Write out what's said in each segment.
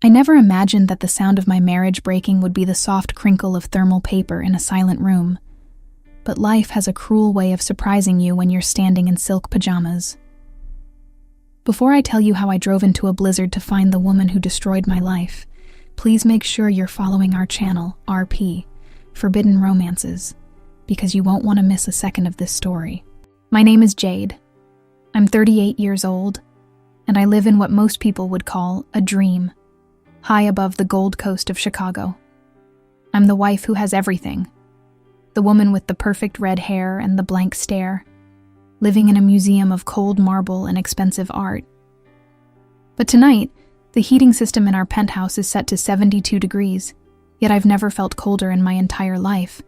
I never imagined that the sound of my marriage breaking would be the soft crinkle of thermal paper in a silent room. But life has a cruel way of surprising you when you're standing in silk pajamas. Before I tell you how I drove into a blizzard to find the woman who destroyed my life, please make sure you're following our channel, RP, Forbidden Romances, because you won't want to miss a second of this story. My name is Jade. I'm 38 years old, and I live in what most people would call a dream, high above the Gold Coast of Chicago. I'm the wife who has everything, the woman with the perfect red hair and the blank stare, living in a museum of cold marble and expensive art. But tonight, the heating system in our penthouse is set to 72 degrees, yet I've never felt colder in my entire life.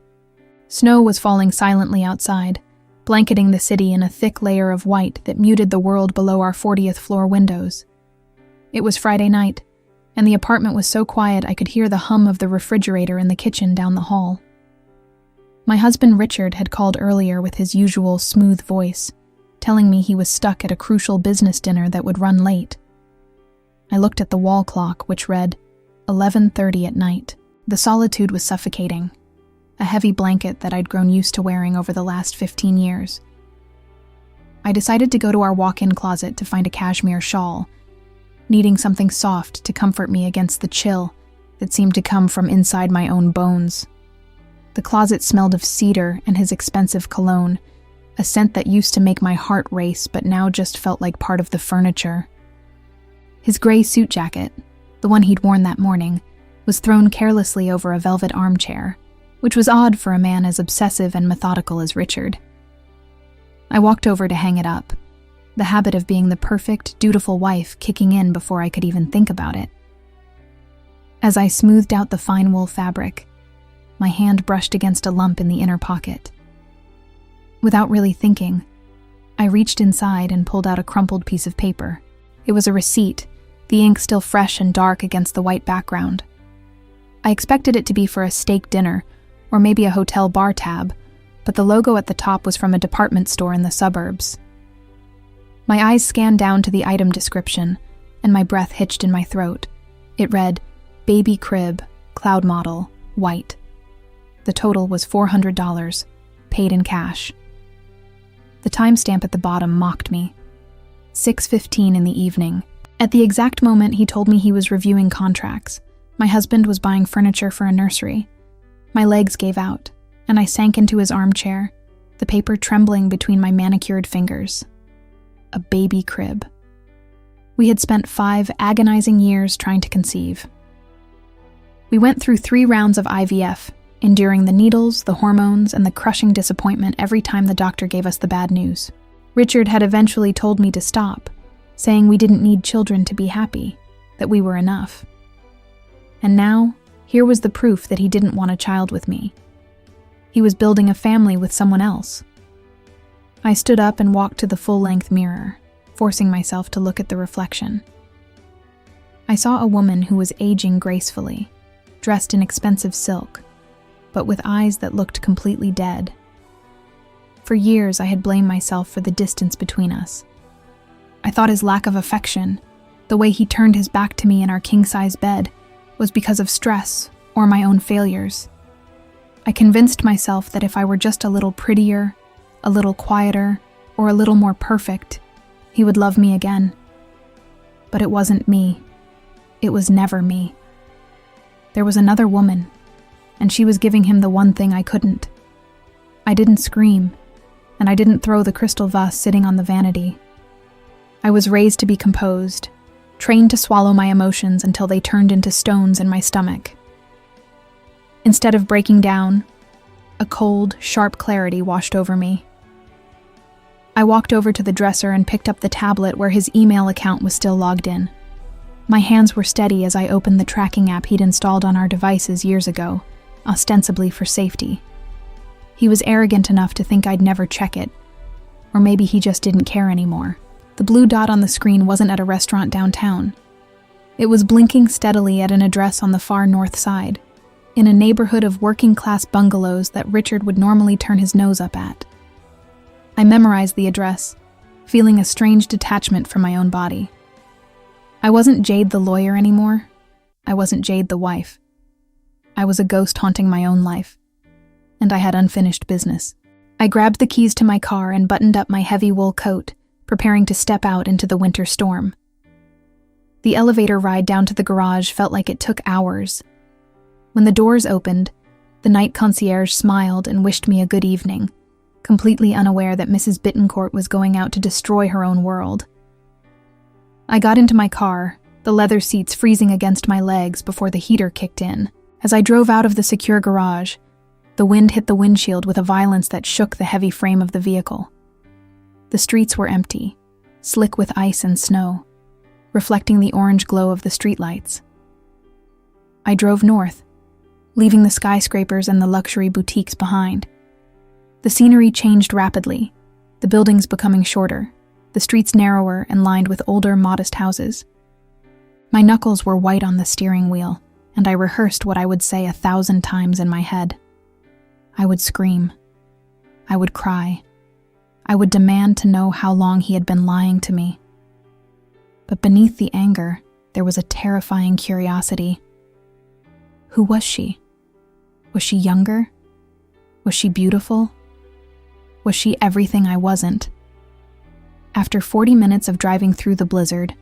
Snow was falling silently outside, blanketing the city in a thick layer of white that muted the world below our 40th floor windows. It was Friday night, and the apartment was so quiet I could hear the hum of the refrigerator in the kitchen down the hall. My husband Richard had called earlier with his usual smooth voice, telling me he was stuck at a crucial business dinner that would run late. I looked at the wall clock, which read 11:30 at night. The solitude was suffocating, a heavy blanket that I'd grown used to wearing over the last 15 years. I decided to go to our walk-in closet to find a cashmere shawl, needing something soft to comfort me against the chill that seemed to come from inside my own bones. The closet smelled of cedar and his expensive cologne, a scent that used to make my heart race but now just felt like part of the furniture. His gray suit jacket, the one he'd worn that morning, was thrown carelessly over a velvet armchair, which was odd for a man as obsessive and methodical as Richard. I walked over to hang it up, the habit of being the perfect, dutiful wife kicking in before I could even think about it. As I smoothed out the fine wool fabric, my hand brushed against a lump in the inner pocket. Without really thinking, I reached inside and pulled out a crumpled piece of paper. It was a receipt, the ink still fresh and dark against the white background. I expected it to be for a steak dinner, or maybe a hotel bar tab, but the logo at the top was from a department store in the suburbs. My eyes scanned down to the item description, and my breath hitched in my throat. It read, "Baby crib, cloud model, white." The total was $400, paid in cash. The timestamp at the bottom mocked me. 6:15 in the evening. At the exact moment he told me he was reviewing contracts, my husband was buying furniture for a nursery. My legs gave out, and I sank into his armchair, the paper trembling between my manicured fingers. A baby crib. We had spent 5 agonizing years trying to conceive. We went through 3 rounds of IVF, enduring the needles, the hormones, and the crushing disappointment every time the doctor gave us the bad news. Richard had eventually told me to stop, saying we didn't need children to be happy, that we were enough. And now, here was the proof that he didn't want a child with me. He was building a family with someone else. I stood up and walked to the full-length mirror, forcing myself to look at the reflection. I saw a woman who was aging gracefully, dressed in expensive silk, but with eyes that looked completely dead. For years, I had blamed myself for the distance between us. I thought his lack of affection, the way he turned his back to me in our king-size bed, was because of stress or my own failures. I convinced myself that if I were just a little prettier, a little quieter, or a little more perfect, he would love me again. But it wasn't me. It was never me. There was another woman, and she was giving him the one thing I couldn't. I didn't scream, and I didn't throw the crystal vase sitting on the vanity. I was raised to be composed, trained to swallow my emotions until they turned into stones in my stomach. Instead of breaking down, a cold, sharp clarity washed over me. I walked over to the dresser and picked up the tablet where his email account was still logged in. My hands were steady as I opened the tracking app he'd installed on our devices years ago, ostensibly for safety. He was arrogant enough to think I'd never check it, or maybe he just didn't care anymore. The blue dot on the screen wasn't at a restaurant downtown. It was blinking steadily at an address on the far north side, in a neighborhood of working-class bungalows that Richard would normally turn his nose up at. I memorized the address, feeling a strange detachment from my own body. I wasn't Jade the lawyer anymore. I wasn't Jade the wife. I was a ghost haunting my own life, and I had unfinished business. I grabbed the keys to my car and buttoned up my heavy wool coat, preparing to step out into the winter storm. The elevator ride down to the garage felt like it took hours. When the doors opened, the night concierge smiled and wished me a good evening, completely unaware that Mrs. Bittencourt was going out to destroy her own world. I got into my car, the leather seats freezing against my legs before the heater kicked in. As I drove out of the secure garage, the wind hit the windshield with a violence that shook the heavy frame of the vehicle. The streets were empty, slick with ice and snow, reflecting the orange glow of the streetlights. I drove north, leaving the skyscrapers and the luxury boutiques behind. The scenery changed rapidly, the buildings becoming shorter, the streets narrower and lined with older, modest houses. My knuckles were white on the steering wheel, and I rehearsed what I would say 1,000 times in my head. I would scream. I would cry. I would demand to know how long he had been lying to me. But beneath the anger, there was a terrifying curiosity. Who was she? Was she younger? Was she beautiful? Was she everything I wasn't? After 40 minutes of driving through the blizzard,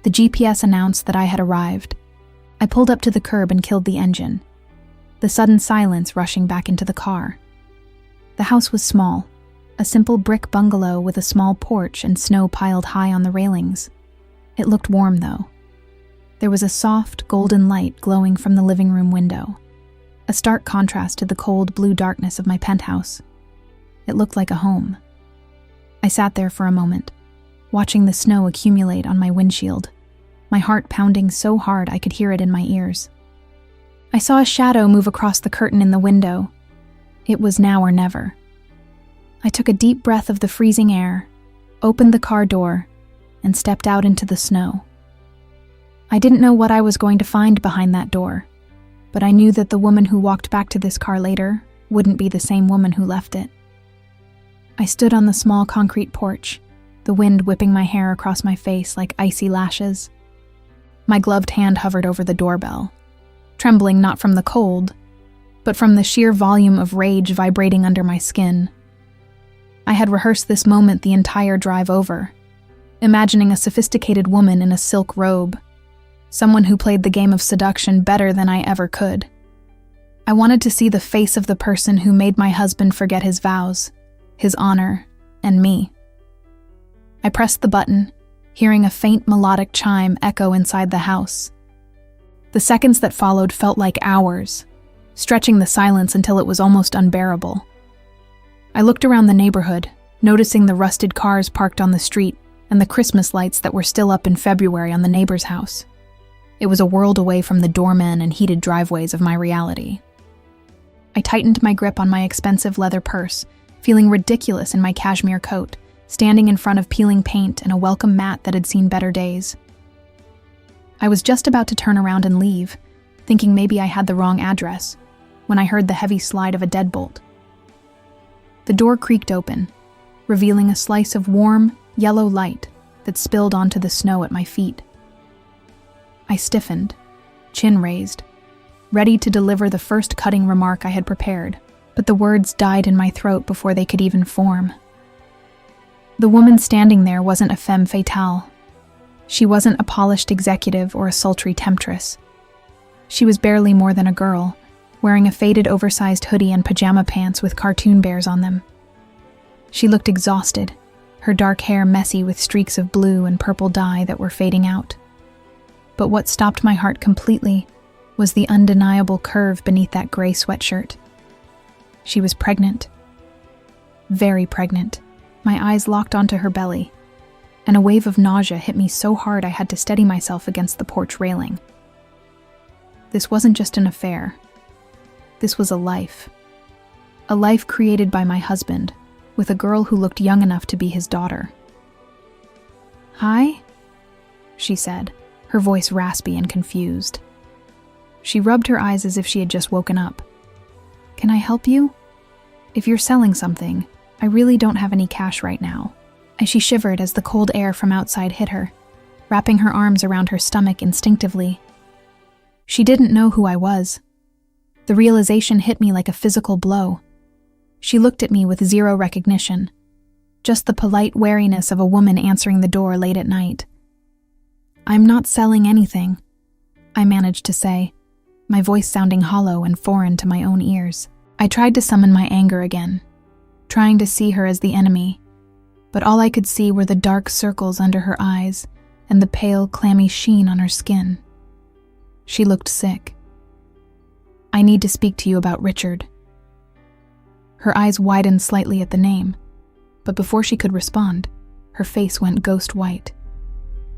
the GPS announced that I had arrived. I pulled up to the curb and killed the engine, the sudden silence rushing back into the car. The house was small, a simple brick bungalow with a small porch and snow piled high on the railings. It looked warm, though. There was a soft, golden light glowing from the living room window, a stark contrast to the cold blue darkness of my penthouse. It looked like a home. I sat there for a moment, watching the snow accumulate on my windshield, my heart pounding so hard I could hear it in my ears. I saw a shadow move across the curtain in the window. It was now or never. I took a deep breath of the freezing air, opened the car door, and stepped out into the snow. I didn't know what I was going to find behind that door, but I knew that the woman who walked back to this car later wouldn't be the same woman who left it. I stood on the small concrete porch, the wind whipping my hair across my face like icy lashes. My gloved hand hovered over the doorbell, trembling not from the cold, but from the sheer volume of rage vibrating under my skin. I had rehearsed this moment the entire drive over, imagining a sophisticated woman in a silk robe, someone who played the game of seduction better than I ever could. I wanted to see the face of the person who made my husband forget his vows, his honor, and me. I pressed the button, hearing a faint melodic chime echo inside the house. The seconds that followed felt like hours, stretching the silence until it was almost unbearable. I looked around the neighborhood, noticing the rusted cars parked on the street and the Christmas lights that were still up in February on the neighbor's house. It was a world away from the doormen and heated driveways of my reality. I tightened my grip on my expensive leather purse, feeling ridiculous in my cashmere coat, standing in front of peeling paint and a welcome mat that had seen better days. I was just about to turn around and leave, thinking maybe I had the wrong address, when I heard the heavy slide of a deadbolt. The door creaked open, revealing a slice of warm, yellow light that spilled onto the snow at my feet. I stiffened, chin raised, ready to deliver the first cutting remark I had prepared, but the words died in my throat before they could even form. The woman standing there wasn't a femme fatale. She wasn't a polished executive or a sultry temptress. She was barely more than a girl, wearing a faded oversized hoodie and pajama pants with cartoon bears on them. She looked exhausted, her dark hair messy with streaks of blue and purple dye that were fading out. But what stopped my heart completely was the undeniable curve beneath that gray sweatshirt. She was pregnant. Very pregnant. My eyes locked onto her belly, and a wave of nausea hit me so hard I had to steady myself against the porch railing. This wasn't just an affair. This was a life. A life created by my husband, with a girl who looked young enough to be his daughter. "Hi?" she said, her voice raspy and confused. She rubbed her eyes as if she had just woken up. "Can I help you? If you're selling something, I really don't have any cash right now." And she shivered as the cold air from outside hit her, wrapping her arms around her stomach instinctively. She didn't know who I was. The realization hit me like a physical blow. She looked at me with zero recognition, just the polite wariness of a woman answering the door late at night. "I'm not selling anything," I managed to say, my voice sounding hollow and foreign to my own ears. I tried to summon my anger again, trying to see her as the enemy, but all I could see were the dark circles under her eyes and the pale, clammy sheen on her skin. She looked sick. "I need to speak to you about Richard." Her eyes widened slightly at the name, but before she could respond, her face went ghost white.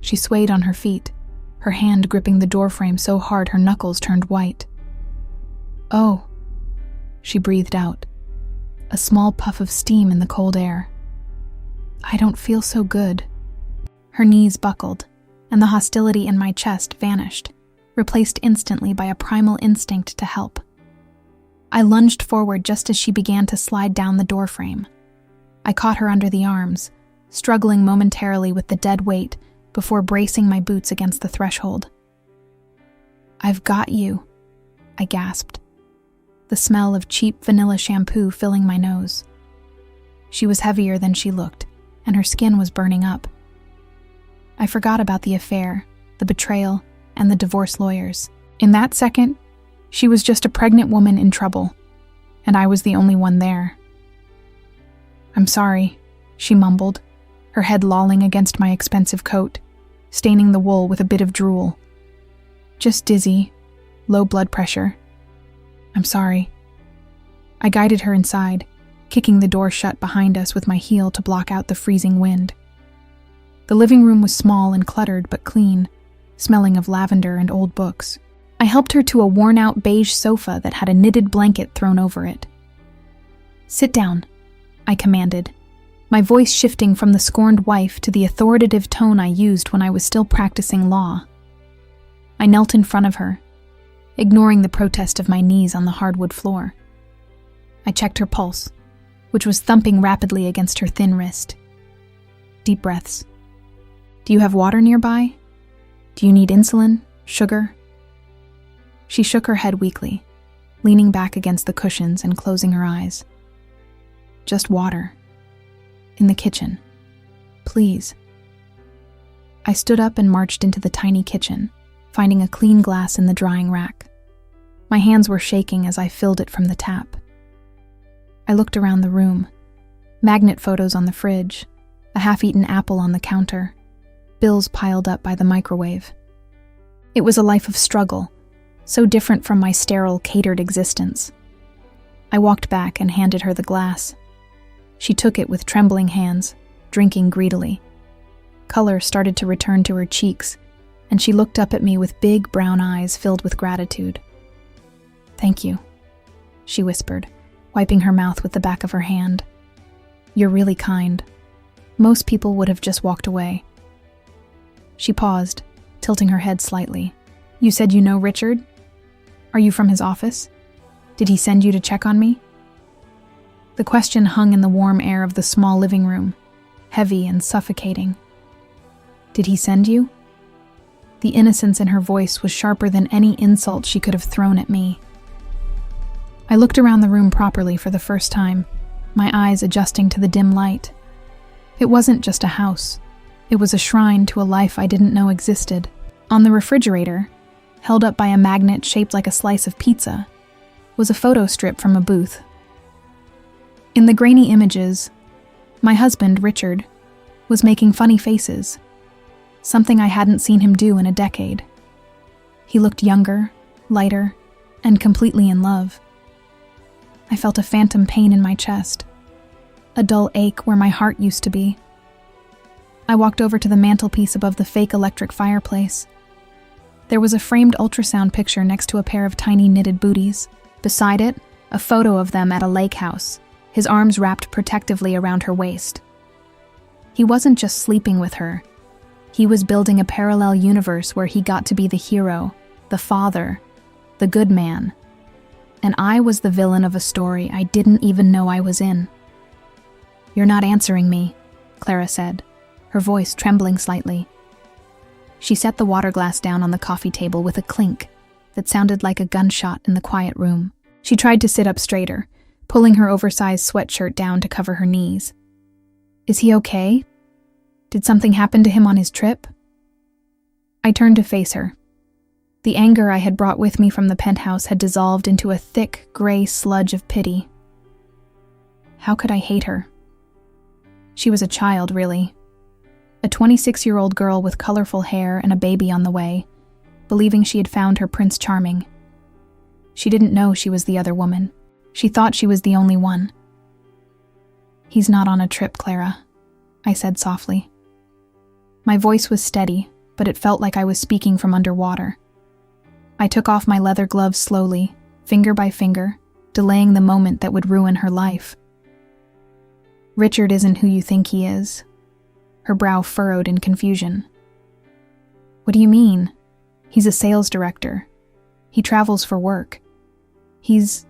She swayed on her feet, her hand gripping the doorframe so hard her knuckles turned white. "Oh," she breathed out, a small puff of steam in the cold air. "I don't feel so good." Her knees buckled, and the hostility in my chest vanished, replaced instantly by a primal instinct to help. I lunged forward just as she began to slide down the doorframe. I caught her under the arms, struggling momentarily with the dead weight before bracing my boots against the threshold. "I've got you," I gasped, the smell of cheap vanilla shampoo filling my nose. She was heavier than she looked, and her skin was burning up. I forgot about the affair, the betrayal, and the divorce lawyers. In that second, she was just a pregnant woman in trouble, and I was the only one there. "I'm sorry," she mumbled, her head lolling against my expensive coat, staining the wool with a bit of drool. "Just dizzy, low blood pressure. I'm sorry." I guided her inside, kicking the door shut behind us with my heel to block out the freezing wind. The living room was small and cluttered but clean, smelling of lavender and old books. I helped her to a worn-out beige sofa that had a knitted blanket thrown over it. "Sit down," I commanded, my voice shifting from the scorned wife to the authoritative tone I used when I was still practicing law. I knelt in front of her, ignoring the protest of my knees on the hardwood floor. I checked her pulse, which was thumping rapidly against her thin wrist. Deep breaths. "Do you have water nearby? Do you need insulin? Sugar?" She shook her head weakly, leaning back against the cushions and closing her eyes. "Just water. In the kitchen. Please." I stood up and marched into the tiny kitchen, finding a clean glass in the drying rack. My hands were shaking as I filled it from the tap. I looked around the room. Magnet photos on the fridge, a half-eaten apple on the counter, bills piled up by the microwave. It was a life of struggle, so different from my sterile, catered existence. I walked back and handed her the glass. She took it with trembling hands, drinking greedily. Color started to return to her cheeks, and she looked up at me with big brown eyes filled with gratitude. "Thank you," she whispered, wiping her mouth with the back of her hand. "You're really kind. Most people would have just walked away." She paused, tilting her head slightly. "You said you know Richard? Are you from his office? Did he send you to check on me?" The question hung in the warm air of the small living room, heavy and suffocating. "Did he send you?" The innocence in her voice was sharper than any insult she could have thrown at me. I looked around the room properly for the first time, my eyes adjusting to the dim light. It wasn't just a house. It was a shrine to a life I didn't know existed. On the refrigerator, held up by a magnet shaped like a slice of pizza, was a photo strip from a booth. In the grainy images, my husband, Richard, was making funny faces, something I hadn't seen him do in a decade. He looked younger, lighter, and completely in love. I felt a phantom pain in my chest, a dull ache where my heart used to be. I walked over to the mantelpiece above the fake electric fireplace. There was a framed ultrasound picture next to a pair of tiny knitted booties. Beside it, a photo of them at a lake house, his arms wrapped protectively around her waist. He wasn't just sleeping with her. He was building a parallel universe where he got to be the hero, the father, the good man. And I was the villain of a story I didn't even know I was in. "You're not answering me," Clara said, her voice trembling slightly. She set the water glass down on the coffee table with a clink, that sounded like a gunshot in the quiet room. She tried to sit up straighter, pulling her oversized sweatshirt down to cover her knees. Is he okay? Did something happen to him on his trip? I turned to face her. The anger I had brought with me from the penthouse had dissolved into a thick, gray sludge of pity. How could I hate her? She was a child, really. A 26-year-old girl with colorful hair and a baby on the way, believing she had found her Prince Charming. She didn't know she was the other woman. She thought she was the only one. He's not on a trip, Clara, I said softly. My voice was steady, but it felt like I was speaking from underwater. I took off my leather gloves slowly, finger by finger, delaying the moment that would ruin her life. Richard isn't who you think he is. Her brow furrowed in confusion. What do you mean? He's a sales director. He travels for work. He's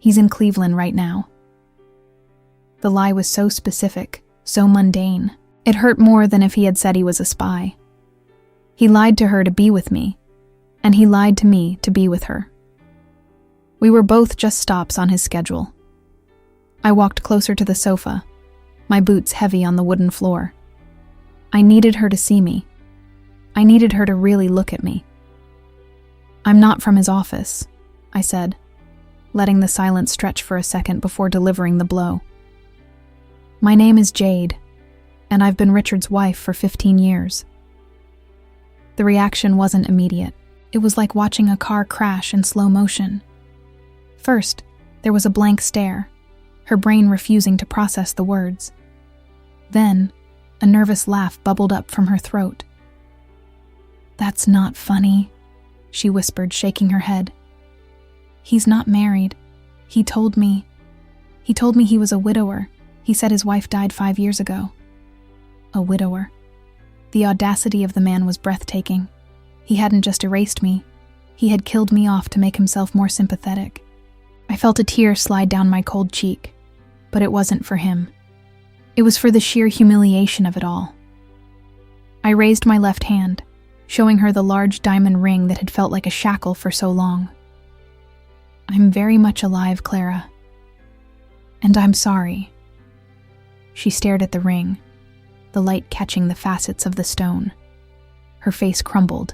in Cleveland right now. The lie was so specific, so mundane. It hurt more than if he had said he was a spy. He lied to her to be with me, and he lied to me to be with her. We were both just stops on his schedule. I walked closer to the sofa, my boots heavy on the wooden floor. I needed her to see me. I needed her to really look at me. I'm not from his office, I said, letting the silence stretch for a second before delivering the blow. My name is Jade, and I've been Richard's wife for 15 years. The reaction wasn't immediate. It was like watching a car crash in slow motion. First, there was a blank stare, her brain refusing to process the words. Then, a nervous laugh bubbled up from her throat. That's not funny, she whispered, shaking her head. He's not married. He told me he was a widower. He said his wife died 5 years ago. A widower. The audacity of the man was breathtaking. He hadn't just erased me. He had killed me off to make himself more sympathetic. I felt a tear slide down my cold cheek, but it wasn't for him. It was for the sheer humiliation of it all. I raised my left hand, showing her the large diamond ring that had felt like a shackle for so long. I'm very much alive, Clara. And I'm sorry. She stared at the ring, the light catching the facets of the stone. Her face crumbled.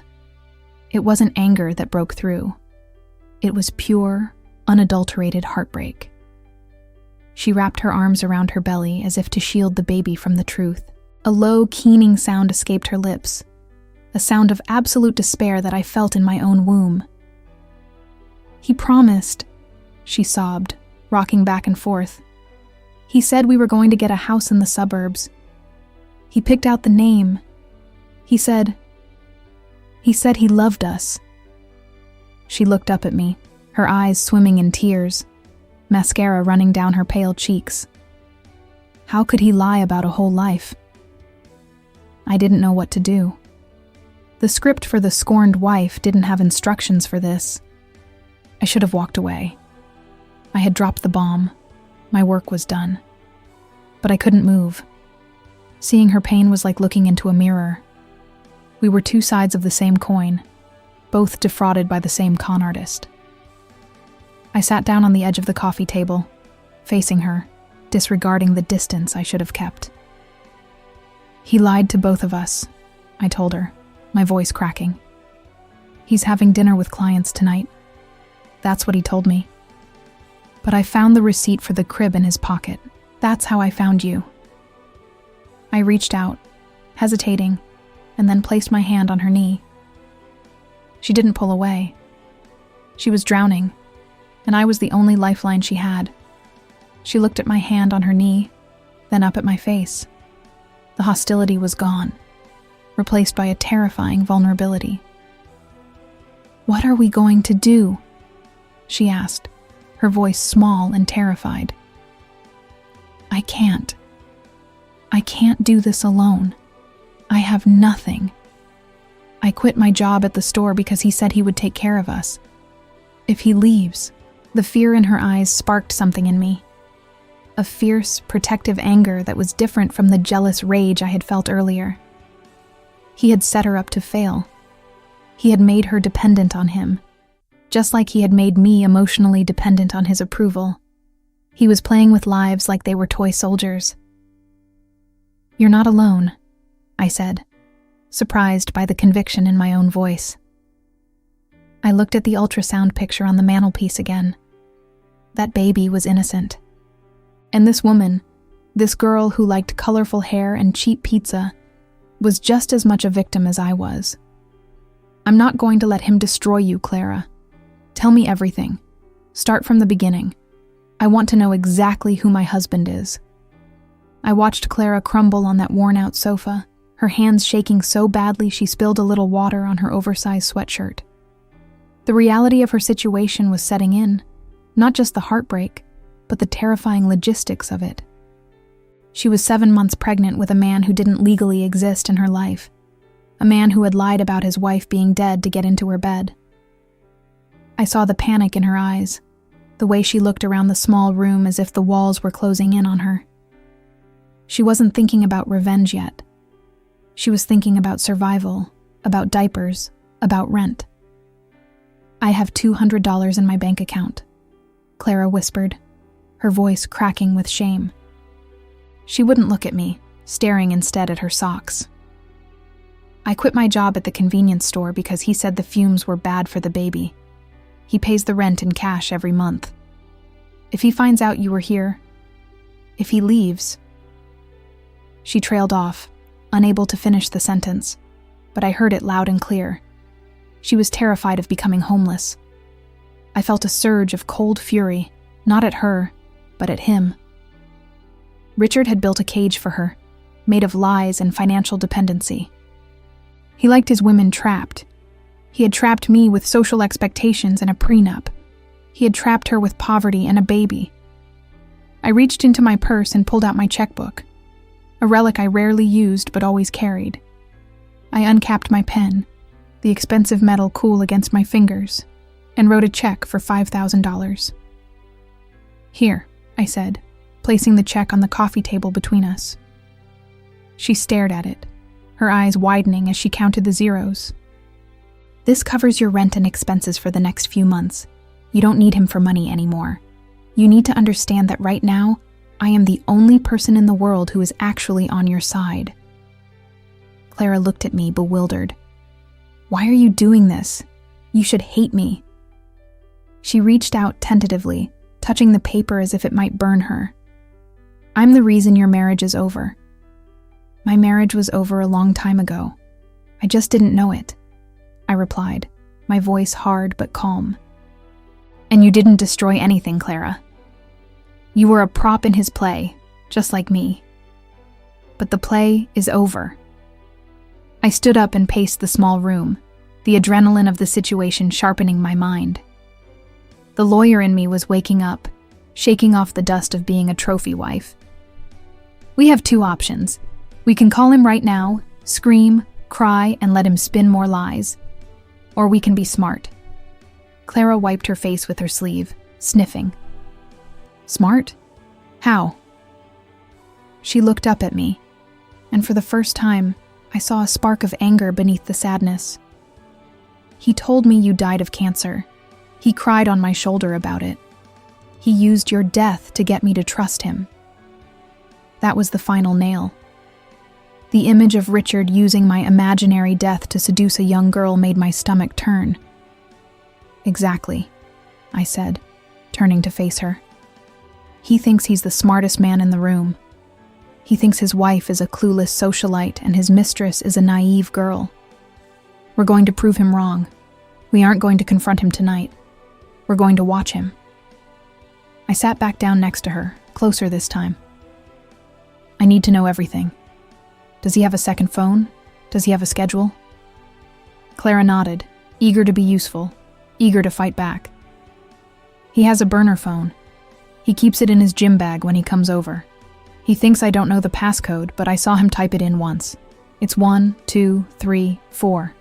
It wasn't anger that broke through. It was pure, unadulterated heartbreak. She wrapped her arms around her belly as if to shield the baby from the truth. A low, keening sound escaped her lips, a sound of absolute despair that I felt in my own womb. He promised, she sobbed, rocking back and forth. He said we were going to get a house in the suburbs. He picked out the name. He said he loved us. She looked up at me, her eyes swimming in tears, mascara running down her pale cheeks. How could he lie about a whole life? I didn't know what to do. The script for The Scorned Wife didn't have instructions for this. I should have walked away. I had dropped the bomb. My work was done. But I couldn't move. Seeing her pain was like looking into a mirror. We were two sides of the same coin, both defrauded by the same con artist. I sat down on the edge of the coffee table, facing her, disregarding the distance I should have kept. He lied to both of us, I told her, my voice cracking. He's having dinner with clients tonight. That's what he told me. But I found the receipt for the crib in his pocket. That's how I found you. I reached out, hesitating, and then placed my hand on her knee. She didn't pull away. She was drowning, and I was the only lifeline she had. She looked at my hand on her knee, then up at my face. The hostility was gone, replaced by a terrifying vulnerability. What are we going to do? She asked, her voice small and terrified. I can't do this alone. I have nothing. I quit my job at the store because he said he would take care of us. If he leaves, the fear in her eyes sparked something in me. A fierce, protective anger that was different from the jealous rage I had felt earlier. He had set her up to fail. He had made her dependent on him, just like he had made me emotionally dependent on his approval. He was playing with lives like they were toy soldiers. "You're not alone," I said, surprised by the conviction in my own voice. I looked at the ultrasound picture on the mantelpiece again. That baby was innocent. And this woman, this girl who liked colorful hair and cheap pizza, was just as much a victim as I was. "I'm not going to let him destroy you, Clara. Tell me everything. Start from the beginning. I want to know exactly who my husband is." I watched Clara crumble on that worn-out sofa, her hands shaking so badly she spilled a little water on her oversized sweatshirt. The reality of her situation was setting in, not just the heartbreak, but the terrifying logistics of it. She was 7 months pregnant with a man who didn't legally exist in her life, a man who had lied about his wife being dead to get into her bed. I saw the panic in her eyes, the way she looked around the small room as if the walls were closing in on her. She wasn't thinking about revenge yet. She was thinking about survival, about diapers, about rent. "I have $200 in my bank account," Clara whispered, her voice cracking with shame. She wouldn't look at me, staring instead at her socks. "I quit my job at the convenience store because he said the fumes were bad for the baby. He pays the rent in cash every month. If he finds out you were here, if he leaves..." She trailed off, unable to finish the sentence, but I heard it loud and clear. She was terrified of becoming homeless. I felt a surge of cold fury, not at her, but at him. Richard had built a cage for her, made of lies and financial dependency. He liked his women trapped. He had trapped me with social expectations and a prenup. He had trapped her with poverty and a baby. I reached into my purse and pulled out my checkbook, a relic I rarely used but always carried. I uncapped my pen, the expensive metal cool against my fingers, and wrote a check for $5,000. "Here," I said, placing the check on the coffee table between us. She stared at it, her eyes widening as she counted the zeros. "This covers your rent and expenses for the next few months. You don't need him for money anymore. You need to understand that right now, I am the only person in the world who is actually on your side." Clara looked at me, bewildered. "Why are you doing this? You should hate me." She reached out tentatively, touching the paper as if it might burn her. "I'm the reason your marriage is over. My marriage was over a long time ago. I just didn't know it," I replied, my voice hard but calm. "And you didn't destroy anything, Clara. You were a prop in his play, just like me. But the play is over." I stood up and paced the small room, the adrenaline of the situation sharpening my mind. The lawyer in me was waking up, shaking off the dust of being a trophy wife. "We have 2 options. We can call him right now, scream, cry, and let him spin more lies. Or we can be smart." Clara wiped her face with her sleeve, sniffing. "Smart? How?" She looked up at me, and for the first time, I saw a spark of anger beneath the sadness. "He told me you died of cancer. He cried on my shoulder about it. He used your death to get me to trust him." That was the final nail. The image of Richard using my imaginary death to seduce a young girl made my stomach turn. "Exactly," I said, turning to face her. "He thinks he's the smartest man in the room. He thinks his wife is a clueless socialite and his mistress is a naive girl. We're going to prove him wrong. We aren't going to confront him tonight. We're going to watch him." I sat back down next to her, closer this time. "I need to know everything. Does he have a second phone? Does he have a schedule?" Clara nodded, eager to be useful, eager to fight back. "He has a burner phone. He keeps it in his gym bag when he comes over. He thinks I don't know the passcode, but I saw him type it in once. It's 1, 2, 3, 4.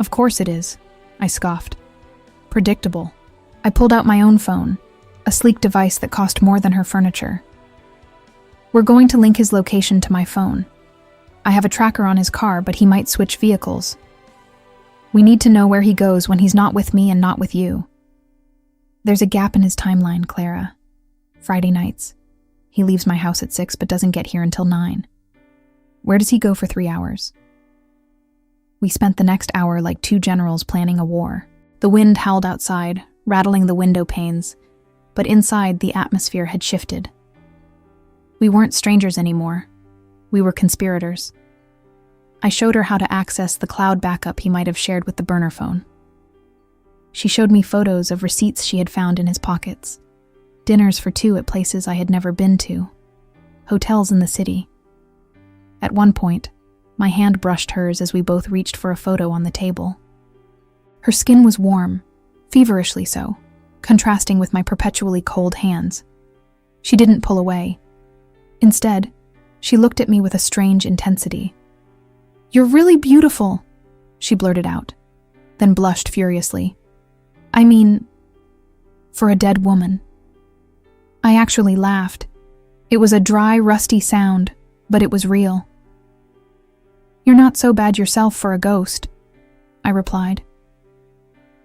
"Of course it is," I scoffed. "Predictable." I pulled out my own phone, a sleek device that cost more than her furniture. "We're going to link his location to my phone. I have a tracker on his car, but he might switch vehicles." We need to know where he goes when he's not with me and not with you. There's a gap in his timeline, Clara. Friday nights. He leaves my house at 6 but doesn't get here until 9. Where does he go for 3 hours? We spent the next hour like two generals planning a war. The wind howled outside, rattling the window panes, but inside the atmosphere had shifted. We weren't strangers anymore. We were conspirators. I showed her how to access the cloud backup he might have shared with the burner phone. She showed me photos of receipts she had found in his pockets. Dinners for two at places I had never been to. Hotels in the city. At one point, my hand brushed hers as we both reached for a photo on the table. Her skin was warm, feverishly so, contrasting with my perpetually cold hands. She didn't pull away. Instead, she looked at me with a strange intensity. "You're really beautiful," she blurted out, then blushed furiously. "I mean, for a dead woman." I actually laughed. It was a dry, rusty sound, but it was real. "You're not so bad yourself for a ghost," I replied.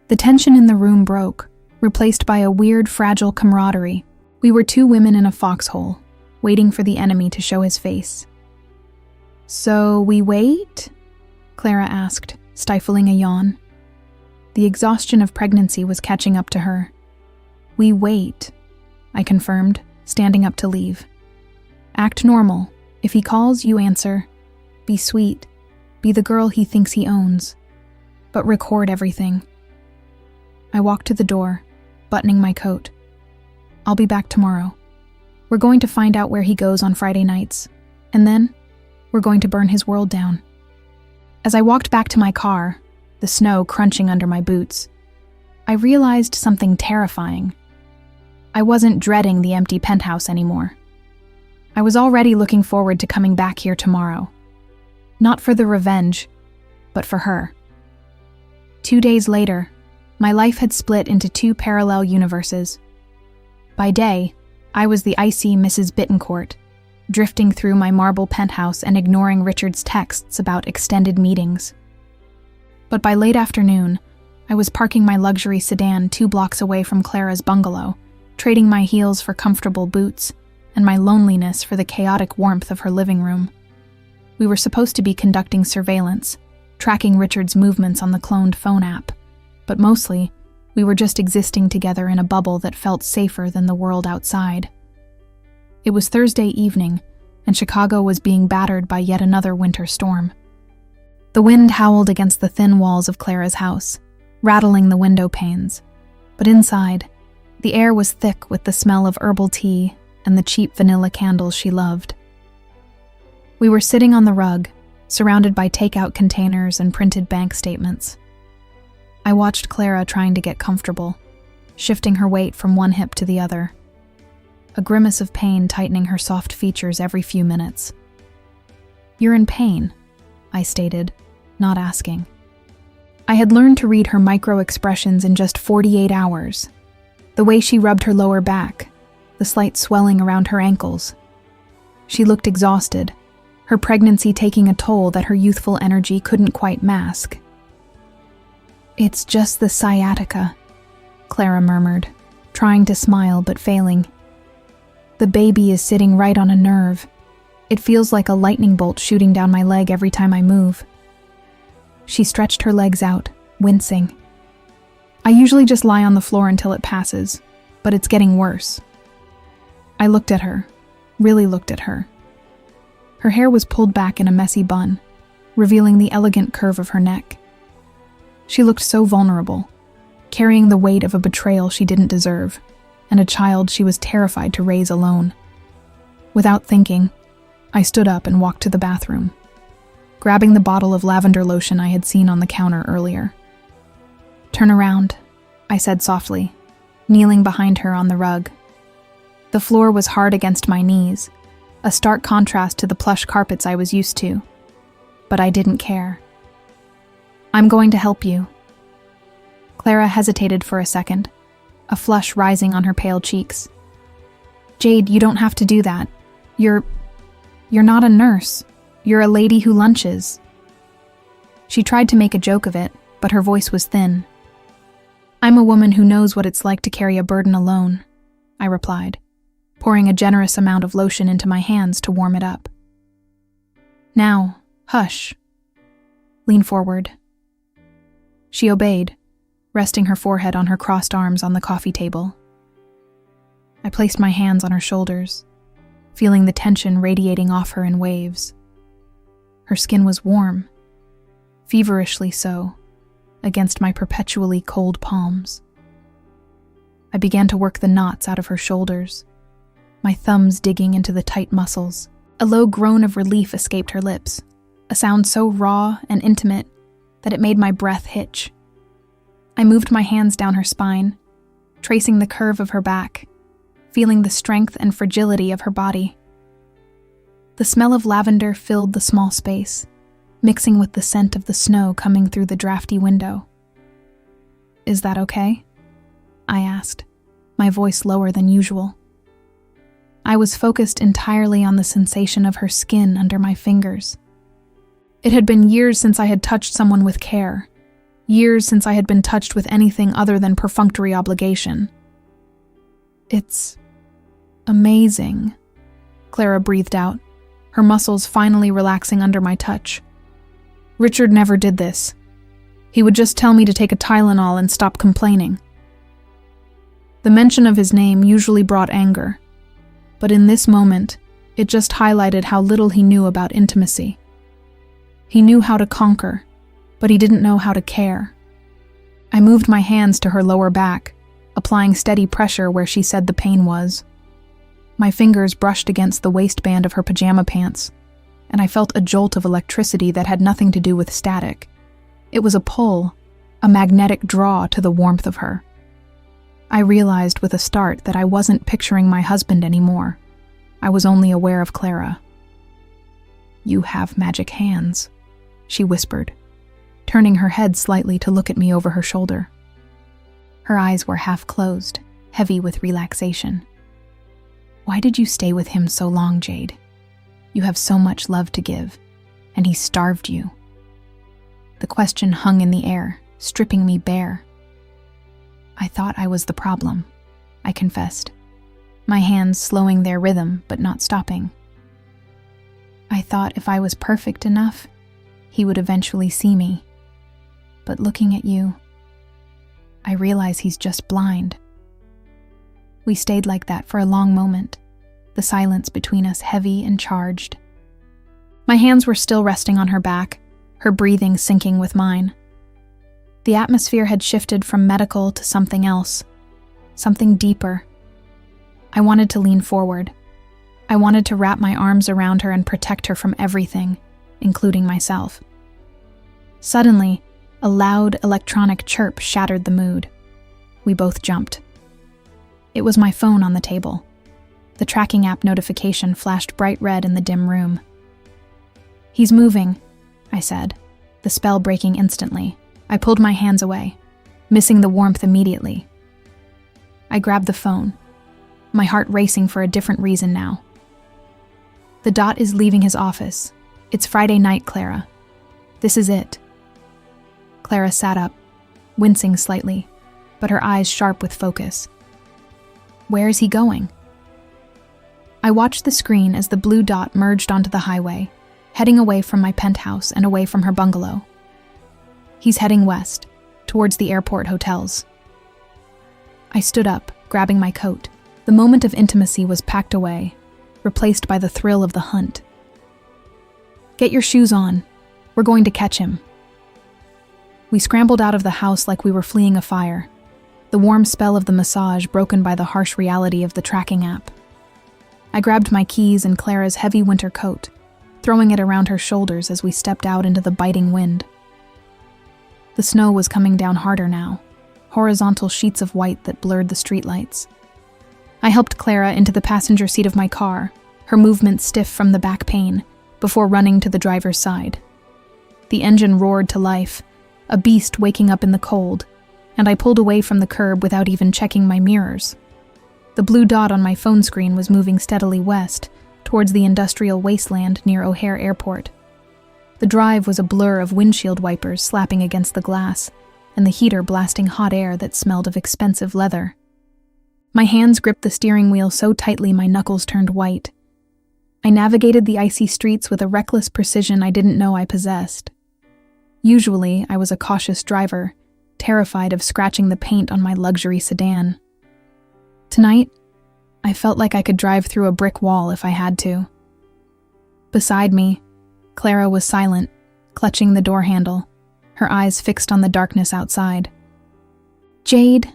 The tension in the room broke, replaced by a weird, fragile camaraderie. We were two women in a foxhole, waiting for the enemy to show his face. "So we wait?" Clara asked, stifling a yawn. The exhaustion of pregnancy was catching up to her. "We wait," I confirmed, standing up to leave. "Act normal. If he calls, you answer. Be sweet. Be the girl he thinks he owns. But record everything." I walked to the door, buttoning my coat. "I'll be back tomorrow. We're going to find out where he goes on Friday nights, and then we're going to burn his world down." As I walked back to my car, the snow crunching under my boots, I realized something terrifying. I wasn't dreading the empty penthouse anymore. I was already looking forward to coming back here tomorrow. Not for the revenge, but for her. 2 days later, my life had split into two parallel universes. By day, I was the icy Mrs. Bittencourt, drifting through my marble penthouse and ignoring Richard's texts about extended meetings. But by late afternoon, I was parking my luxury sedan 2 blocks away from Clara's bungalow, trading my heels for comfortable boots and my loneliness for the chaotic warmth of her living room. We were supposed to be conducting surveillance, tracking Richard's movements on the cloned phone app, but mostly, we were just existing together in a bubble that felt safer than the world outside. It was Thursday evening, and Chicago was being battered by yet another winter storm. The wind howled against the thin walls of Clara's house, rattling the window panes, but inside, the air was thick with the smell of herbal tea and the cheap vanilla candles she loved. We were sitting on the rug, surrounded by takeout containers and printed bank statements. I watched Clara trying to get comfortable, shifting her weight from one hip to the other, a grimace of pain tightening her soft features every few minutes. "You're in pain," I stated, not asking. I had learned to read her micro-expressions in just 48 hours. The way she rubbed her lower back, the slight swelling around her ankles. She looked exhausted, her pregnancy taking a toll that her youthful energy couldn't quite mask. "It's just the sciatica," Clara murmured, trying to smile but failing. "The baby is sitting right on a nerve. It feels like a lightning bolt shooting down my leg every time I move." She stretched her legs out, wincing. "I usually just lie on the floor until it passes, but it's getting worse." I looked at her, really looked at her. Her hair was pulled back in a messy bun, revealing the elegant curve of her neck. She looked so vulnerable, carrying the weight of a betrayal she didn't deserve, and a child she was terrified to raise alone. Without thinking, I stood up and walked to the bathroom, grabbing the bottle of lavender lotion I had seen on the counter earlier. "Turn around," I said softly, kneeling behind her on the rug. The floor was hard against my knees, a stark contrast to the plush carpets I was used to, but I didn't care. "I'm going to help you." Clara hesitated for a second, a flush rising on her pale cheeks. "Jade, you don't have to do that. You're not a nurse. You're a lady who lunches." She tried to make a joke of it, but her voice was thin. "I'm a woman who knows what it's like to carry a burden alone," I replied, pouring a generous amount of lotion into my hands to warm it up. "Now, hush. Lean forward." She obeyed, resting her forehead on her crossed arms on the coffee table. I placed my hands on her shoulders, feeling the tension radiating off her in waves. Her skin was warm, feverishly so, against my perpetually cold palms. I began to work the knots out of her shoulders, my thumbs digging into the tight muscles. A low groan of relief escaped her lips, a sound so raw and intimate that it made my breath hitch. I moved my hands down her spine, tracing the curve of her back, feeling the strength and fragility of her body. The smell of lavender filled the small space, mixing with the scent of the snow coming through the drafty window. "Is that okay?" I asked, my voice lower than usual. I was focused entirely on the sensation of her skin under my fingers. It had been years since I had touched someone with care, years since I had been touched with anything other than perfunctory obligation. "It's amazing," Clara breathed out, her muscles finally relaxing under my touch. "Richard never did this. He would just tell me to take a Tylenol and stop complaining." The mention of his name usually brought anger, but in this moment, it just highlighted how little he knew about intimacy. He knew how to conquer, but he didn't know how to care. I moved my hands to her lower back, applying steady pressure where she said the pain was. My fingers brushed against the waistband of her pajama pants, and I felt a jolt of electricity that had nothing to do with static. It was a pull, a magnetic draw to the warmth of her. I realized with a start that I wasn't picturing my husband anymore. I was only aware of Clara. "You have magic hands," she whispered, turning her head slightly to look at me over her shoulder. Her eyes were half closed, heavy with relaxation. "Why did you stay with him so long, Jade? You have so much love to give, and he starved you." The question hung in the air, stripping me bare. "I thought I was the problem," I confessed, my hands slowing their rhythm but not stopping. "I thought if I was perfect enough, he would eventually see me. But looking at you, I realize he's just blind." We stayed like that for a long moment, the silence between us heavy and charged. My hands were still resting on her back, her breathing syncing with mine. The atmosphere had shifted from medical to something else, something deeper. I wanted to lean forward. I wanted to wrap my arms around her and protect her from everything, including myself. Suddenly, a loud electronic chirp shattered the mood. We both jumped. It was my phone on the table. The tracking app notification flashed bright red in the dim room. "He's moving," I said, the spell breaking instantly. I pulled my hands away, missing the warmth immediately. I grabbed the phone, my heart racing for a different reason now. "The Dot is leaving his office. It's Friday night, Clara. This is it." Clara sat up, wincing slightly, but her eyes sharp with focus. "Where is he going?" I watched the screen as the blue dot merged onto the highway, heading away from my penthouse and away from her bungalow. "He's heading west, towards the airport hotels." I stood up, grabbing my coat. The moment of intimacy was packed away, replaced by the thrill of the hunt. "Get your shoes on. We're going to catch him." We scrambled out of the house like we were fleeing a fire, the warm spell of the massage broken by the harsh reality of the tracking app. I grabbed my keys and Clara's heavy winter coat, throwing it around her shoulders as we stepped out into the biting wind. The snow was coming down harder now, horizontal sheets of white that blurred the streetlights. I helped Clara into the passenger seat of my car, her movements stiff from the back pain, before running to the driver's side. The engine roared to life, a beast waking up in the cold, and I pulled away from the curb without even checking my mirrors. The blue dot on my phone screen was moving steadily west, towards the industrial wasteland near O'Hare Airport. The drive was a blur of windshield wipers slapping against the glass, and the heater blasting hot air that smelled of expensive leather. My hands gripped the steering wheel so tightly my knuckles turned white. I navigated the icy streets with a reckless precision I didn't know I possessed. Usually, I was a cautious driver, terrified of scratching the paint on my luxury sedan. Tonight, I felt like I could drive through a brick wall if I had to. Beside me, Clara was silent, clutching the door handle, her eyes fixed on the darkness outside. "Jade,"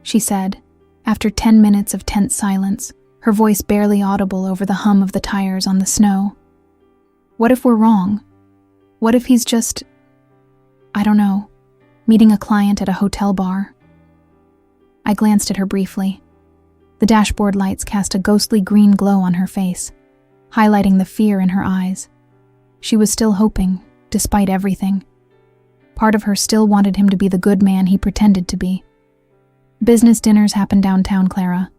she said, after 10 minutes of tense silence, her voice barely audible over the hum of the tires on the snow. "What if we're wrong? What if he's just, I don't know, meeting a client at a hotel bar?" I glanced at her briefly. The dashboard lights cast a ghostly green glow on her face, highlighting the fear in her eyes. She was still hoping, despite everything. Part of her still wanted him to be the good man he pretended to be. Business dinners happen downtown, Clara.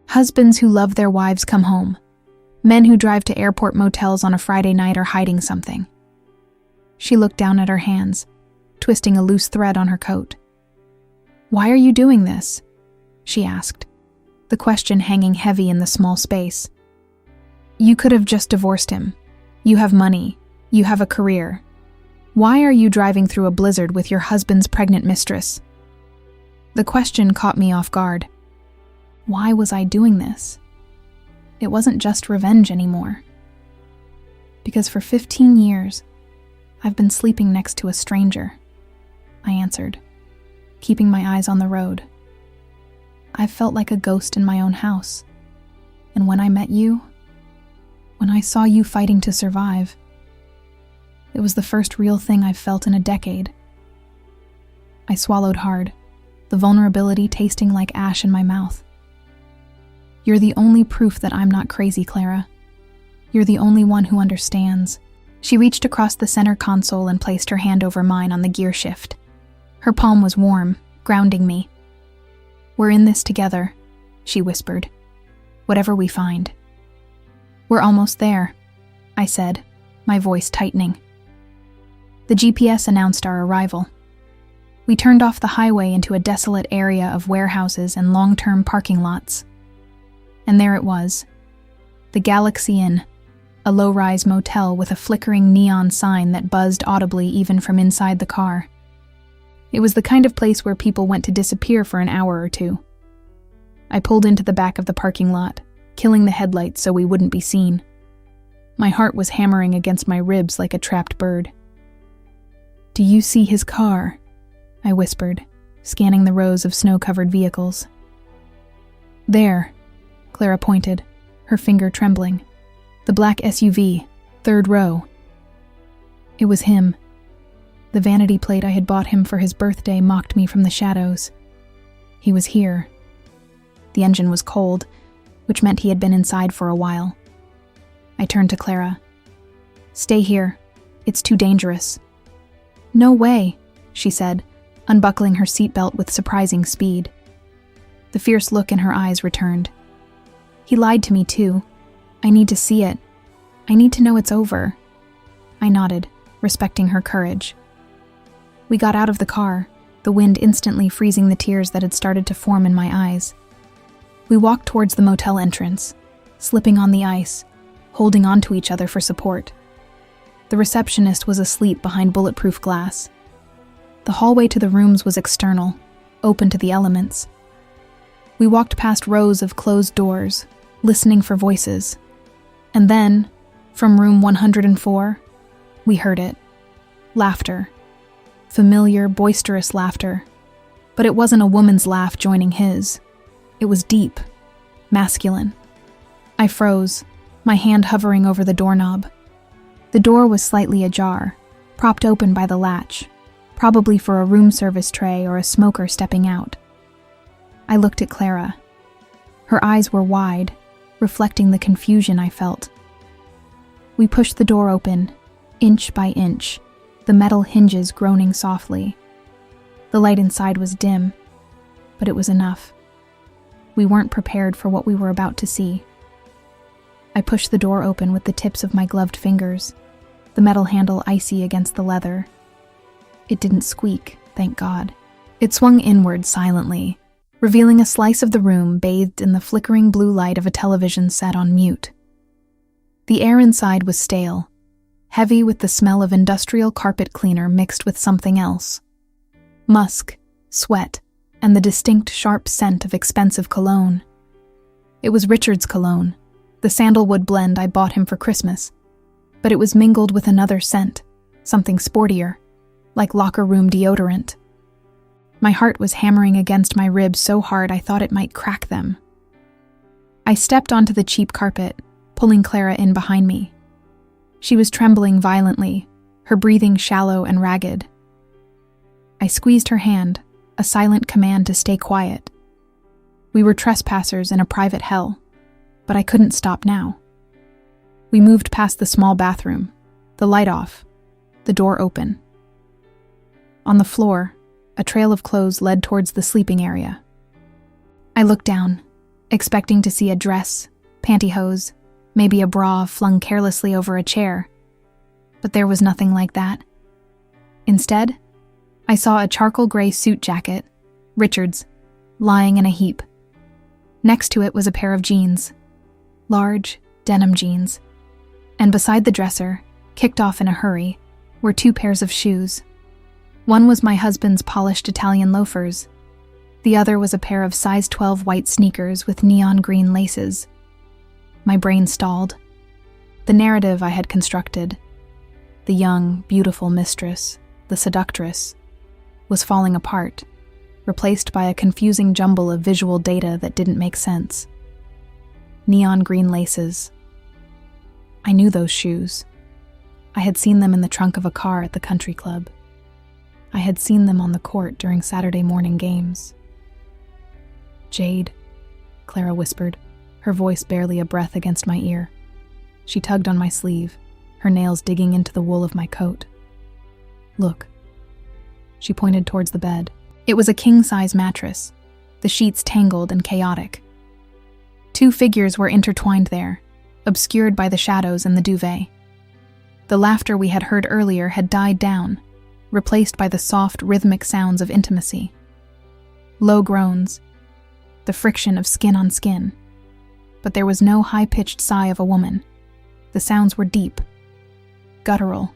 Husbands who love their wives come home. Men who drive to airport motels on a Friday night are hiding something. She looked down at her hands, twisting a loose thread on her coat. "Why are you doing this?" she asked, the question hanging heavy in the small space. "You could have just divorced him. You have money. You have a career. Why are you driving through a blizzard with your husband's pregnant mistress?" The question caught me off guard. Why was I doing this? It wasn't just revenge anymore. Because for 15 years, I've been sleeping next to a stranger, I answered, keeping my eyes on the road. I've felt like a ghost in my own house. And when I met you, when I saw you fighting to survive, it was the first real thing I've felt in a decade. I swallowed hard, the vulnerability tasting like ash in my mouth. "You're the only proof that I'm not crazy, Clara. You're the only one who understands." She reached across the center console and placed her hand over mine on the gear shift. Her palm was warm, grounding me. "We're in this together," she whispered. "Whatever we find." "We're almost there," I said, my voice tightening. The GPS announced our arrival. We turned off the highway into a desolate area of warehouses and long-term parking lots. And there it was, the Galaxy Inn, a low-rise motel with a flickering neon sign that buzzed audibly even from inside the car. It was the kind of place where people went to disappear for an hour or two. I pulled into the back of the parking lot, killing the headlights so we wouldn't be seen. My heart was hammering against my ribs like a trapped bird. "Do you see his car?" I whispered, scanning the rows of snow-covered vehicles. "There," Clara pointed, her finger trembling. "The black SUV, 3rd row." It was him. The vanity plate I had bought him for his birthday mocked me from the shadows. He was here. The engine was cold, which meant he had been inside for a while. I turned to Clara. "Stay here. It's too dangerous." "No way," she said, unbuckling her seatbelt with surprising speed. The fierce look in her eyes returned. "He lied to me too. I need to see it. I need to know it's over." I nodded, respecting her courage. We got out of the car, the wind instantly freezing the tears that had started to form in my eyes. We walked towards the motel entrance, slipping on the ice, holding on to each other for support. The receptionist was asleep behind bulletproof glass. The hallway to the rooms was external, open to the elements. We walked past rows of closed doors, listening for voices. And then, from room 104, we heard it. Laughter. Familiar, boisterous laughter. But it wasn't a woman's laugh joining his. It was deep, masculine. I froze, my hand hovering over the doorknob. The door was slightly ajar, propped open by the latch, probably for a room service tray or a smoker stepping out. I looked at Clara. Her eyes were wide, reflecting the confusion I felt. We pushed the door open, inch by inch, the metal hinges groaning softly. The light inside was dim, but it was enough. We weren't prepared for what we were about to see. I pushed the door open with the tips of my gloved fingers. the metal handle icy against the leather. It didn't squeak, thank God. It swung inward silently, revealing a slice of the room bathed in the flickering blue light of a television set on mute. The air inside was stale, heavy with the smell of industrial carpet cleaner mixed with something else. Musk, sweat, and the distinct sharp scent of expensive cologne. It was Richard's cologne, the sandalwood blend I bought him for Christmas, but it was mingled with another scent, something sportier, like locker room deodorant. My heart was hammering against my ribs so hard I thought it might crack them. I stepped onto the cheap carpet, pulling Clara in behind me. She was trembling violently, her breathing shallow and ragged. I squeezed her hand, a silent command to stay quiet. We were trespassers in a private hell, but I couldn't stop now. We moved past the small bathroom, the light off, the door open. On the floor, a trail of clothes led towards the sleeping area. I looked down, expecting to see a dress, pantyhose, maybe a bra flung carelessly over a chair, but there was nothing like that. Instead, I saw a charcoal gray suit jacket, Richard's, lying in a heap. Next to it was a pair of jeans, large denim jeans, and beside the dresser, kicked off in a hurry, were 2 pairs of shoes. One was my husband's polished Italian loafers. The other was a pair of size 12 white sneakers with neon green laces. My brain stalled. The narrative I had constructed, the young, beautiful mistress, the seductress, was falling apart, replaced by a confusing jumble of visual data that didn't make sense. Neon green laces. I knew those shoes. I had seen them in the trunk of a car at the country club. I had seen them on the court during Saturday morning games. "Jade," Clara whispered, her voice barely a breath against my ear. She tugged on my sleeve, her nails digging into the wool of my coat. "Look." She pointed towards the bed. It was a king-size mattress, the sheets tangled and chaotic. 2 figures were intertwined there, obscured by the shadows in the duvet. The laughter we had heard earlier had died down, replaced by the soft, rhythmic sounds of intimacy. Low groans, the friction of skin on skin. But there was no high-pitched sigh of a woman. The sounds were deep, guttural.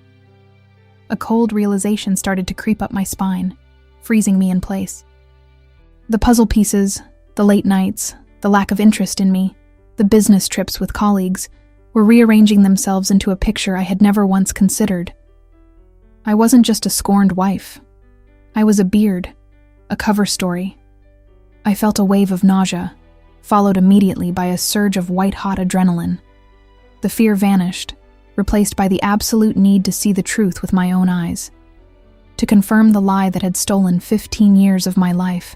A cold realization started to creep up my spine, freezing me in place. The puzzle pieces, the late nights, the lack of interest in me, the business trips with colleagues, were rearranging themselves into a picture I had never once considered. I wasn't just a scorned wife. I was a beard, a cover story. I felt a wave of nausea, followed immediately by a surge of white-hot adrenaline. The fear vanished, replaced by the absolute need to see the truth with my own eyes, to confirm the lie that had stolen 15 years of my life.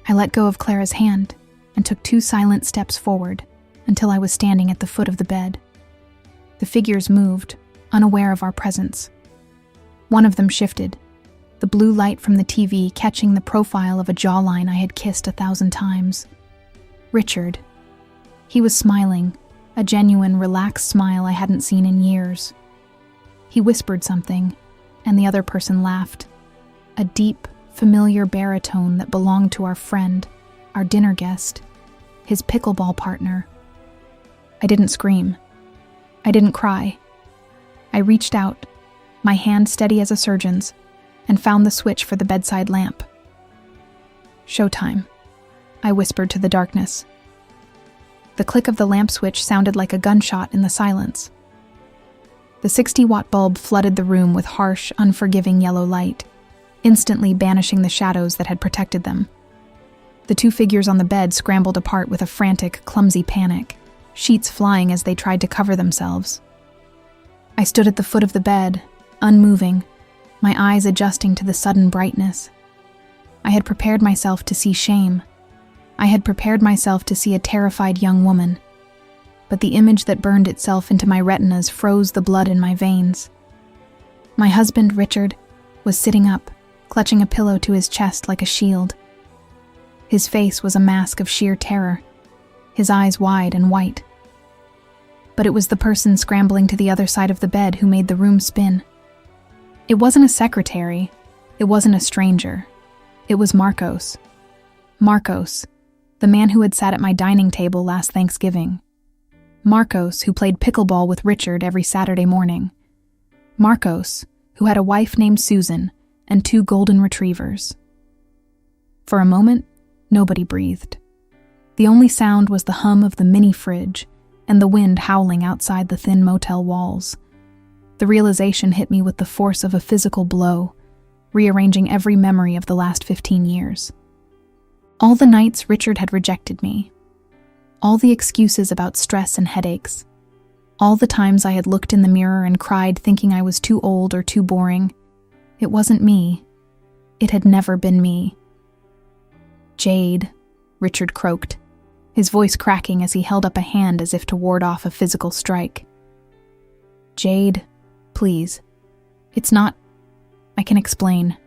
I let go of Clara's hand and took 2 silent steps forward until I was standing at the foot of the bed. The figures moved, unaware of our presence. One of them shifted, the blue light from the TV catching the profile of a jawline I had kissed 1,000 times. Richard. He was smiling, a genuine, relaxed smile I hadn't seen in years. He whispered something, and the other person laughed. A deep, familiar baritone that belonged to our friend, our dinner guest, his pickleball partner. I didn't scream. I didn't cry. I reached out, my hand steady as a surgeon's, and found the switch for the bedside lamp. "Showtime," I whispered to the darkness. The click of the lamp switch sounded like a gunshot in the silence. The 60-watt bulb flooded the room with harsh, unforgiving yellow light, instantly banishing the shadows that had protected them. The 2 figures on the bed scrambled apart with a frantic, clumsy panic, sheets flying as they tried to cover themselves. I stood at the foot of the bed, unmoving, my eyes adjusting to the sudden brightness. I had prepared myself to see shame. I had prepared myself to see a terrified young woman. But the image that burned itself into my retinas froze the blood in my veins. My husband, Richard, was sitting up, clutching a pillow to his chest like a shield. His face was a mask of sheer terror, his eyes wide and white. but it was the person scrambling to the other side of the bed who made the room spin. It wasn't a secretary. It wasn't a stranger. It was Marcos. Marcos, the man who had sat at my dining table last Thanksgiving. Marcos, who played pickleball with Richard every Saturday morning. Marcos, who had a wife named Susan and 2 golden retrievers. For a moment, nobody breathed. The only sound was the hum of the mini fridge and the wind howling outside the thin motel walls. The realization hit me with the force of a physical blow, rearranging every memory of the last 15 years. All the nights Richard had rejected me. All the excuses about stress and headaches. All the times I had looked in the mirror and cried thinking I was too old or too boring. It wasn't me. It had never been me. "Jade," Richard croaked, his voice cracking as he held up a hand as if to ward off a physical strike. "Jade, please. It's not... I can explain."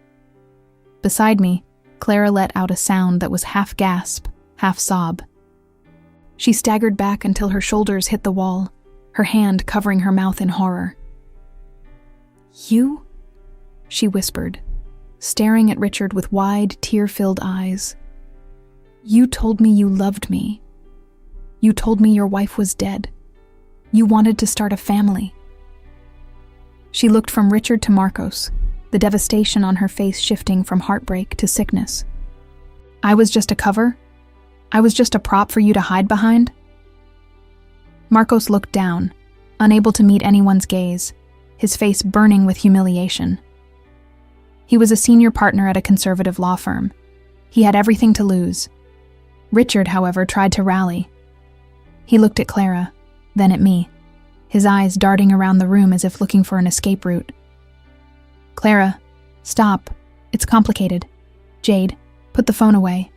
Beside me, Clara let out a sound that was half gasp, half sob. She staggered back until her shoulders hit the wall, her hand covering her mouth in horror. "You?" she whispered, staring at Richard with wide, tear-filled eyes. "You told me you loved me. You told me your wife was dead. You wanted to start a family." She looked from Richard to Marcos, the devastation on her face shifting from heartbreak to sickness. "I was just a cover? I was just a prop for you to hide behind?" Marcos looked down, unable to meet anyone's gaze, his face burning with humiliation. He was a senior partner at a conservative law firm. He had everything to lose. Richard, however, tried to rally. He looked at Clara, then at me, his eyes darting around the room as if looking for an escape route. "Clara, stop. It's complicated. Jade, put the phone away.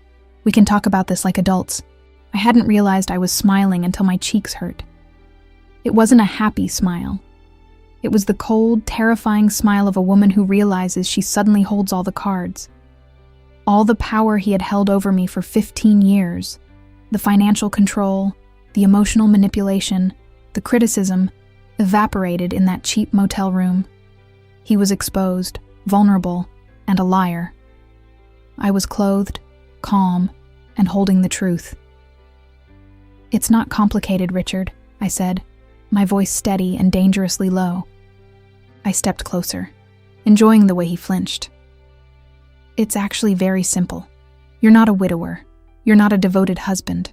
We can talk about this like adults." I hadn't realized I was smiling until my cheeks hurt. It wasn't a happy smile. It was the cold, terrifying smile of a woman who realizes she suddenly holds all the cards. All the power he had held over me for 15 years, the financial control, the emotional manipulation, the criticism, evaporated in that cheap motel room. He was exposed, vulnerable, and a liar. I was clothed, calm, and holding the truth. "It's not complicated, Richard," I said, my voice steady and dangerously low. I stepped closer, enjoying the way he flinched. "It's actually very simple. You're not a widower. You're not a devoted husband.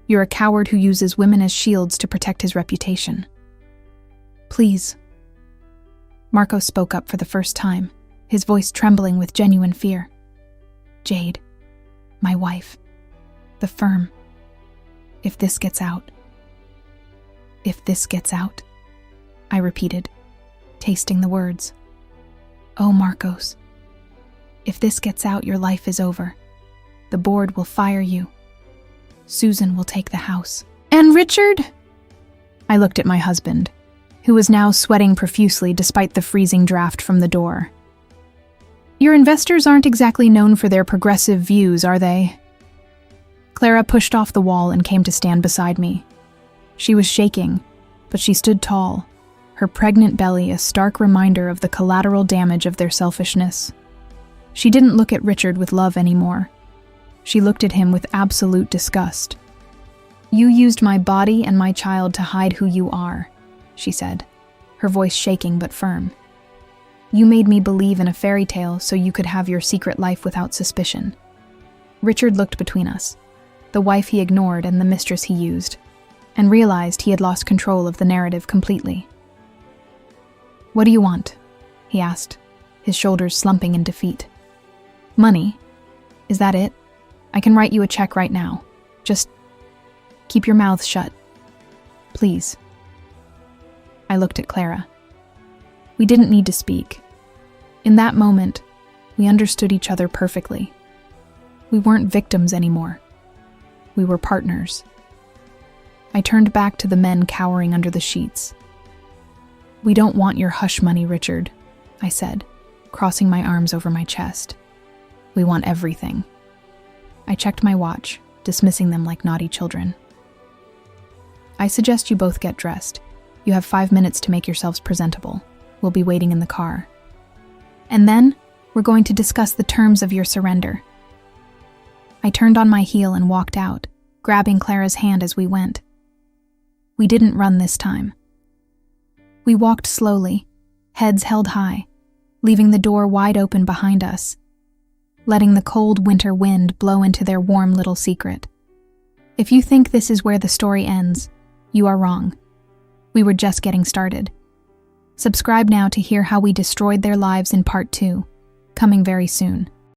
You're a coward who uses women as shields to protect his reputation. Please." Marcos spoke up for the first time, his voice trembling with genuine fear. "Jade, my wife, the firm. If this gets out..." "If this gets out," I repeated, tasting the words. "Oh, Marcos. If this gets out, your life is over. The board will fire you. Susan will take the house." "And Richard?" I looked at my husband, who was now sweating profusely despite the freezing draft from the door. "Your investors aren't exactly known for their progressive views, are they?" Clara pushed off the wall and came to stand beside me. She was shaking, but she stood tall, her pregnant belly a stark reminder of the collateral damage of their selfishness. She didn't look at Richard with love anymore. She looked at him with absolute disgust. "You used my body and my child to hide who you are," she said, her voice shaking but firm. "You made me believe in a fairy tale so you could have your secret life without suspicion." Richard looked between us, the wife he ignored and the mistress he used, and realized he had lost control of the narrative completely. "What do you want?" he asked, his shoulders slumping in defeat. "Money? Is that it? I can write you a check right now. Just keep your mouth shut. Please." I looked at Clara. We didn't need to speak. In that moment, we understood each other perfectly. We weren't victims anymore. We were partners. I turned back to the men cowering under the sheets. "We don't want your hush money, Richard," I said, crossing my arms over my chest. "We want everything." I checked my watch, dismissing them like naughty children. I suggest you both get dressed. You have 5 minutes to make yourselves presentable. We'll be waiting in the car. And then, we're going to discuss the terms of your surrender. I turned on my heel and walked out, grabbing Clara's hand as we went. We didn't run this time. We walked slowly, heads held high, leaving the door wide open behind us, letting the cold winter wind blow into their warm little secret. If you think this is where the story ends, you are wrong. We were just getting started. Subscribe now to hear how we destroyed their lives in part 2, coming very soon.